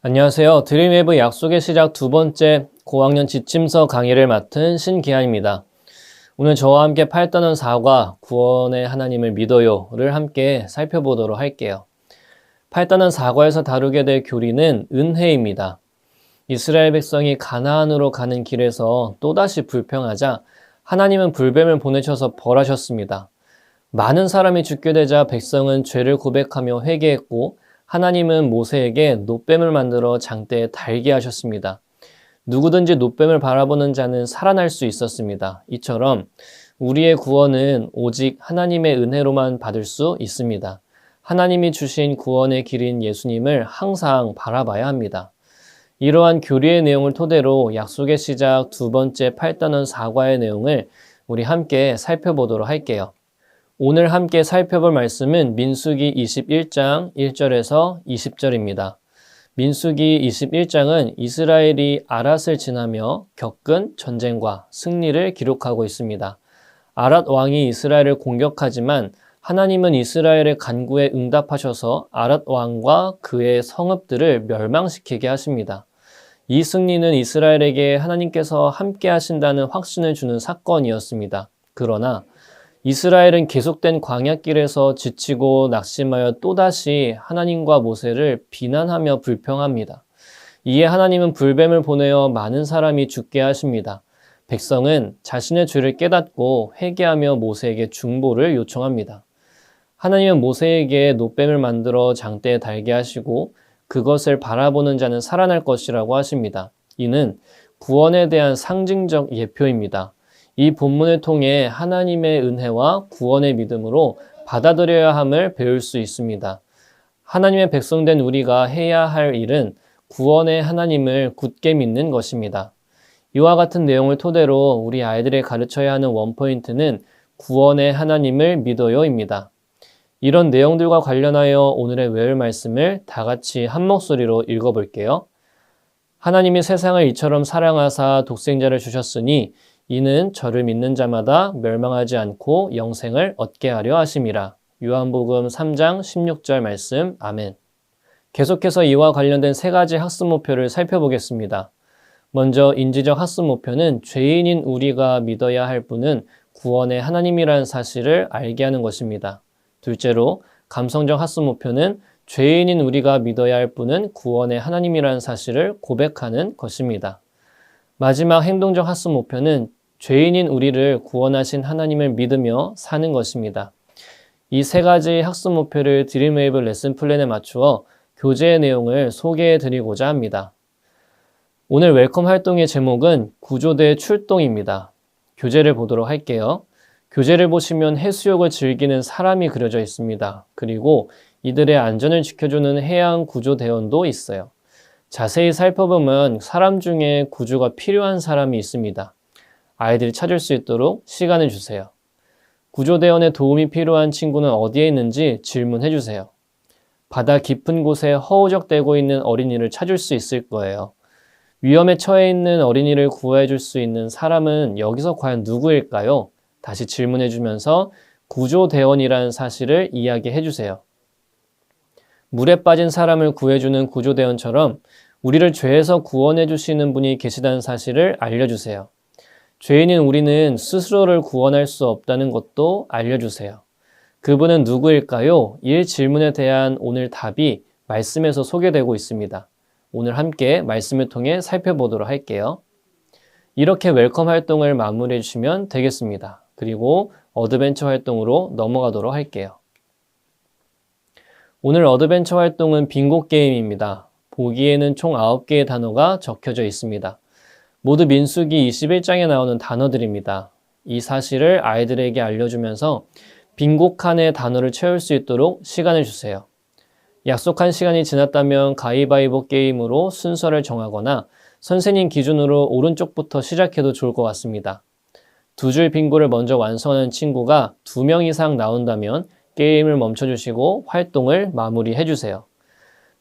안녕하세요. 드림웨이브 약속의 시작 두 번째 고학년 지침서 강의를 맡은 신기한입니다. 오늘 저와 함께 8단원 4과 구원의 하나님을 믿어요를 함께 살펴보도록 할게요. 8단원 4과에서 다루게 될 교리는 은혜입니다. 이스라엘 백성이 가나안으로 가는 길에서 또다시 불평하자 하나님은 불뱀을 보내셔서 벌하셨습니다. 많은 사람이 죽게 되자 백성은 죄를 고백하며 회개했고 하나님은 모세에게 놋뱀을 만들어 장대에 달게 하셨습니다. 누구든지 놋뱀을 바라보는 자는 살아날 수 있었습니다. 이처럼 우리의 구원은 오직 하나님의 은혜로만 받을 수 있습니다. 하나님이 주신 구원의 길인 예수님을 항상 바라봐야 합니다. 이러한 교리의 내용을 토대로 약속의 시작 두 번째 8단원 4과의 내용을 우리 함께 살펴보도록 할게요. 오늘 함께 살펴볼 말씀은 민수기 21장 1절에서 20절입니다. 민수기 21장은 이스라엘이 아랏을 지나며 겪은 전쟁과 승리를 기록하고 있습니다. 아랏 왕이 이스라엘을 공격하지만 하나님은 이스라엘의 간구에 응답하셔서 아랏 왕과 그의 성읍들을 멸망시키게 하십니다. 이 승리는 이스라엘에게 하나님께서 함께 하신다는 확신을 주는 사건이었습니다. 그러나 이스라엘은 계속된 광야길에서 지치고 낙심하여 또다시 하나님과 모세를 비난하며 불평합니다. 이에 하나님은 불뱀을 보내어 많은 사람이 죽게 하십니다. 백성은 자신의 죄를 깨닫고 회개하며 모세에게 중보를 요청합니다. 하나님은 모세에게 놋뱀을 만들어 장대에 달게 하시고 그것을 바라보는 자는 살아날 것이라고 하십니다. 이는 구원에 대한 상징적 예표입니다. 이 본문을 통해 하나님의 은혜와 구원의 믿음으로 받아들여야 함을 배울 수 있습니다. 하나님의 백성된 우리가 해야 할 일은 구원의 하나님을 굳게 믿는 것입니다. 이와 같은 내용을 토대로 우리 아이들에 가르쳐야 하는 원포인트는 구원의 하나님을 믿어요입니다. 이런 내용들과 관련하여 오늘의 외울 말씀을 다 같이 한 목소리로 읽어볼게요. 하나님이 세상을 이처럼 사랑하사 독생자를 주셨으니 이는 저를 믿는 자마다 멸망하지 않고 영생을 얻게 하려 하심이라. 요한복음 3장 16절 말씀. 아멘. 계속해서 이와 관련된 세 가지 학습 목표를 살펴보겠습니다. 먼저 인지적 학습 목표는 죄인인 우리가 믿어야 할 분은 구원의 하나님이라는 사실을 알게 하는 것입니다. 둘째로 감성적 학습 목표는 죄인인 우리가 믿어야 할 분은 구원의 하나님이라는 사실을 고백하는 것입니다. 마지막 행동적 학습 목표는 죄인인 우리를 구원하신 하나님을 믿으며 사는 것입니다. 이 세 가지 학습 목표를 드림웨이브 레슨 플랜에 맞추어 교재의 내용을 소개해 드리고자 합니다. 오늘 웰컴 활동의 제목은 구조대 출동입니다. 교재를 보도록 할게요. 교재를 보시면 해수욕을 즐기는 사람이 그려져 있습니다. 그리고 이들의 안전을 지켜주는 해양 구조대원도 있어요. 자세히 살펴보면 사람 중에 구조가 필요한 사람이 있습니다. 아이들이 찾을 수 있도록 시간을 주세요. 구조대원의 도움이 필요한 친구는 어디에 있는지 질문해 주세요. 바다 깊은 곳에 허우적대고 있는 어린이를 찾을 수 있을 거예요. 위험에 처해 있는 어린이를 구해 줄 수 있는 사람은 여기서 과연 누구일까요? 다시 질문해 주면서 구조대원이라는 사실을 이야기해 주세요. 물에 빠진 사람을 구해주는 구조대원처럼 우리를 죄에서 구원해 주시는 분이 계시다는 사실을 알려주세요. 죄인인 우리는 스스로를 구원할 수 없다는 것도 알려주세요. 그분은 누구일까요? 이 질문에 대한 오늘 답이 말씀에서 소개되고 있습니다. 오늘 함께 말씀을 통해 살펴보도록 할게요. 이렇게 웰컴 활동을 마무리해 주시면 되겠습니다. 그리고 어드벤처 활동으로 넘어가도록 할게요. 오늘 어드벤처 활동은 빙고 게임입니다. 보기에는 총 9개의 단어가 적혀져 있습니다. 모두 민수기 21장에 나오는 단어들입니다. 이 사실을 아이들에게 알려주면서 빙고 칸에 단어를 채울 수 있도록 시간을 주세요. 약속한 시간이 지났다면 가위바위보 게임으로 순서를 정하거나 선생님 기준으로 오른쪽부터 시작해도 좋을 것 같습니다. 두 줄 빙고를 먼저 완성하는 친구가 2명 이상 나온다면 게임을 멈춰주시고 활동을 마무리해주세요.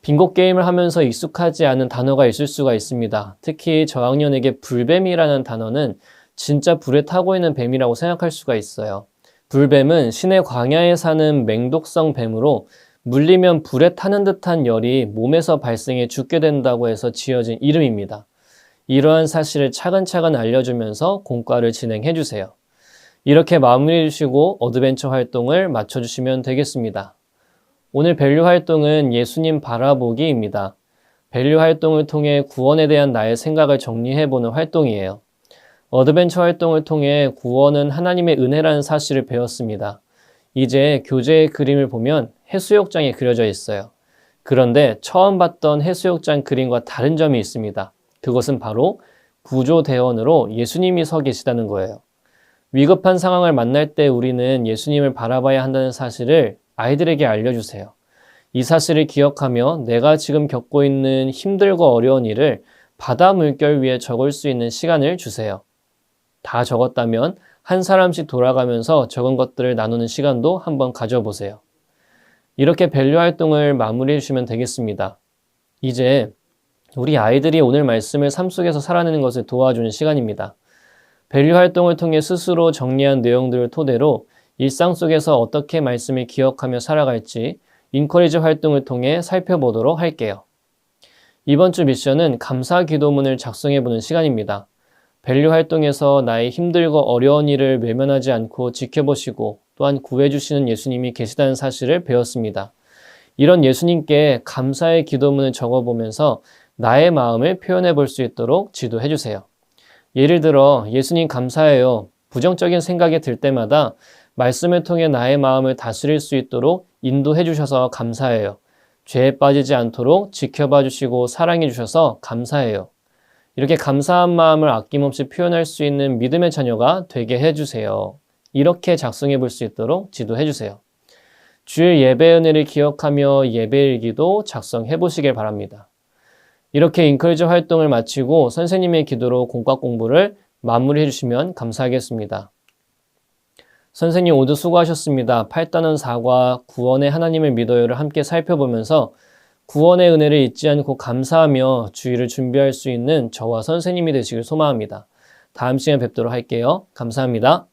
빙고 게임을 하면서 익숙하지 않은 단어가 있을 수가 있습니다. 특히 저학년에게 불뱀이라는 단어는 진짜 불에 타고 있는 뱀이라고 생각할 수가 있어요. 불뱀은 신의 광야에 사는 맹독성 뱀으로 물리면 불에 타는 듯한 열이 몸에서 발생해 죽게 된다고 해서 지어진 이름입니다. 이러한 사실을 차근차근 알려주면서 공과를 진행해 주세요. 이렇게 마무리해 주시고 어드벤처 활동을 마쳐주시면 되겠습니다. 오늘 밸류 활동은 예수님 바라보기입니다. 밸류 활동을 통해 구원에 대한 나의 생각을 정리해보는 활동이에요. 어드벤처 활동을 통해 구원은 하나님의 은혜라는 사실을 배웠습니다. 이제 교재의 그림을 보면 해수욕장이 그려져 있어요. 그런데 처음 봤던 해수욕장 그림과 다른 점이 있습니다. 그것은 바로 구조대원으로 예수님이 서 계시다는 거예요. 위급한 상황을 만날 때 우리는 예수님을 바라봐야 한다는 사실을 아이들에게 알려주세요. 이 사실을 기억하며 내가 지금 겪고 있는 힘들고 어려운 일을 바다 물결 위에 적을 수 있는 시간을 주세요. 다 적었다면 한 사람씩 돌아가면서 적은 것들을 나누는 시간도 한번 가져보세요. 이렇게 밸류 활동을 마무리해 주시면 되겠습니다. 이제 우리 아이들이 오늘 말씀을 삶 속에서 살아내는 것을 도와주는 시간입니다. 밸류 활동을 통해 스스로 정리한 내용들을 토대로 일상 속에서 어떻게 말씀을 기억하며 살아갈지 인커리지 활동을 통해 살펴보도록 할게요. 이번 주 미션은 감사 기도문을 작성해보는 시간입니다. 밸류 활동에서 나의 힘들고 어려운 일을 외면하지 않고 지켜보시고 또한 구해주시는 예수님이 계시다는 사실을 배웠습니다. 이런 예수님께 감사의 기도문을 적어보면서 나의 마음을 표현해 볼 수 있도록 지도해 주세요. 예를 들어 예수님 감사해요. 부정적인 생각이 들 때마다 말씀을 통해 나의 마음을 다스릴 수 있도록 인도해 주셔서 감사해요. 죄에 빠지지 않도록 지켜봐 주시고 사랑해 주셔서 감사해요. 이렇게 감사한 마음을 아낌없이 표현할 수 있는 믿음의 자녀가 되게 해주세요. 이렇게 작성해 볼 수 있도록 지도해 주세요. 주일 예배 은혜를 기억하며 예배일기도 작성해 보시길 바랍니다. 이렇게 인커리지 활동을 마치고 선생님의 기도로 공과 공부를 마무리해 주시면 감사하겠습니다. 선생님 모두 수고하셨습니다. 8단원 4과 구원의 하나님을 믿어요를 함께 살펴보면서 구원의 은혜를 잊지 않고 감사하며 주일을 준비할 수 있는 저와 선생님이 되시길 소망합니다. 다음 시간에 뵙도록 할게요. 감사합니다.